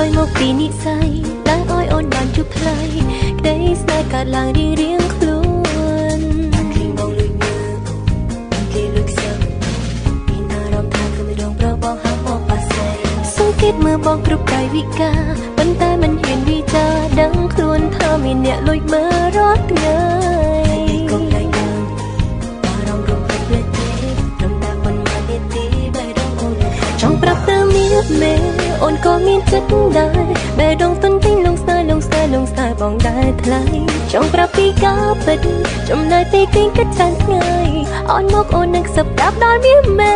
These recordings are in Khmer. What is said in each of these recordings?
ยមកពីនិស័យដែលអោយអូនបានជួបថ្លៃក្តីស្នេហ៍កើតឡើងរៀងខ្លួនឃើញបងលួចមើលគេលួចខ្សឹបមានអារម្មណ៍ថាគឺមិនដងប្របងហាមកប៉ាសៃសង្កេតមើលបងគ្រប់កាយវិការប៉ុន្តែមិនហ៊ានវិចារដឹងខ្លួនថាមានអ្នកលួចមើលរាល់ថ្ងៃកុំតែដឹងអារម្មណ៍រំភើបភ្លេចទេត្រឹមតែប៉ុន្មាននាទីបែរដងអូនចង់ប្រាប់ទៅមានមេអូនក៏មានចិត្តដែរបែរដងទុនទិញលងស្នេហ៍បងដែរថ្លៃចង់ប្រាប់ពីការពិតចំណើទីគេងគិតច្រើនថ្ងៃអនមកអូននឹងសឹបដាប់ដល់មានមេ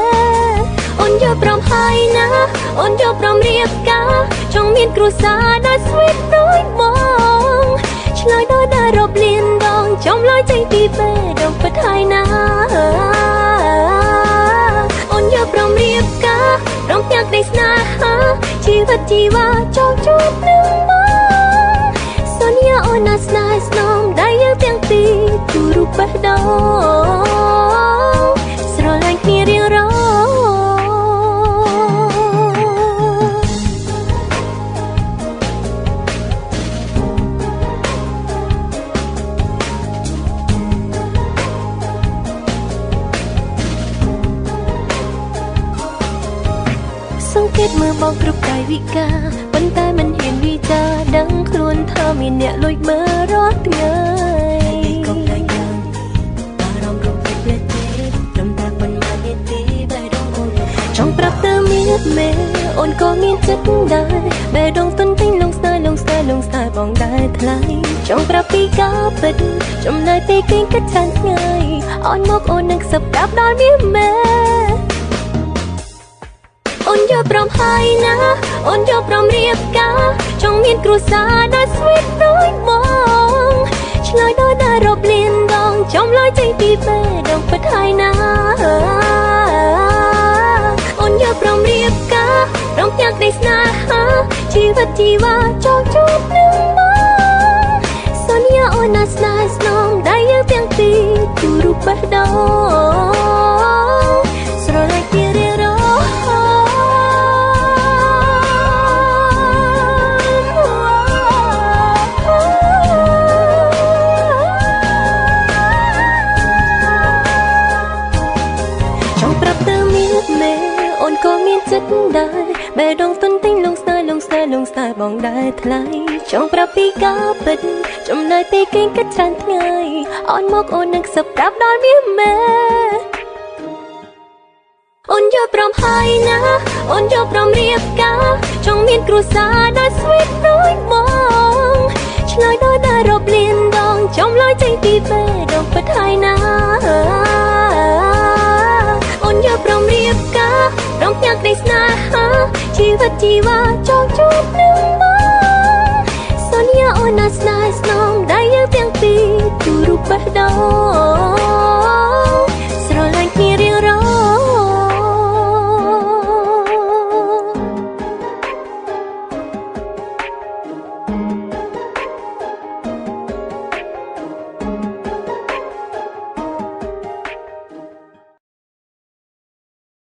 អូនយកព្រមហើយណាអូនយកព្រមរៀបការចង់មានគ្រួសារដែល sweet ដូចបងឆ្លើយដល់តែរាប់លានដងចំឡើយចេញពីបេះដូងពិតហើយណាអូនយកព្រមរៀបការព្រមទាំងក្តីស្នេហាជីវិតជីវ៉ាចង់ជួបនឹងបងសន្យាអូនណាស្នេហ៍ស្នំដែលយើងទាំងពីរទូរូបបេះដូងស្រឡាញ់គ្នារៀងរាល់សង្កេតមើលបងគ្រប់កាយវិការប៉ុន្តែមិនហ៊ានវិចារដឹងខ្លួនថាមានអ្នកលួចមើលរាល់ថ្ងៃកុំតែដឹងអារម្មណ៍រំភើបភ្លេចទេត្រឹមតែប៉ុន្មាននាទីបែរដងអូនចង់ប្រាប់ទៅមានមេអូនក៏មានចិត្តដែរបែរដងទុនទិញលងស្នេហ៍បងដែរថ្លៃចង់ប្រាប់ពីការពិតចំណើទីគេងគិតច្រើនថ្ងៃអនមកអូននឹងសឹបដាប់ដល់មានមេអូនយកព្រមហើយណាអូនយកព្រមរៀបការចង់មានគ្រួសារដែល sweet ដូចបងឆ្លើយដល់តែរាប់លានដងចំឡើយចេញពីបេះដូងពិតហើយណាអូនយកព្រមរៀបការព្រមទាំងក្តីស្នេហាជីវិតជីវ៉ាចង់ជួបនឹងបងសន្យាអូនណាស្នេហ៍ស្នំដែលយើងទាំងពីរទូរូបបេះដូងស្រឡាញ់គ្នារៀងរាល់អូនក៏មានចិត្តដែរបែរដងទុនទិញលងស្នេហ៍បងដែរថ្លៃចង់ប្រាប់ពីការពិតចំណើទីគេងគិតច្រើនថ្ងៃអនមកអូននឹងសឹបដាប់ដល់មានមេអូនយកព្រមហើយណាអូនយកព្រមរៀបការចង់មានគ្រួសារដែល sweet ដូចបងឆ្លើយដល់តែរាប់លានដងចំឡើយចេញពីបេះដូងពិតហើយណាអូនយកព្រមរៀបការព្រមទាំងក្តីស្នេហាជីវិតជីវ៉ាចង់ជួបនឹង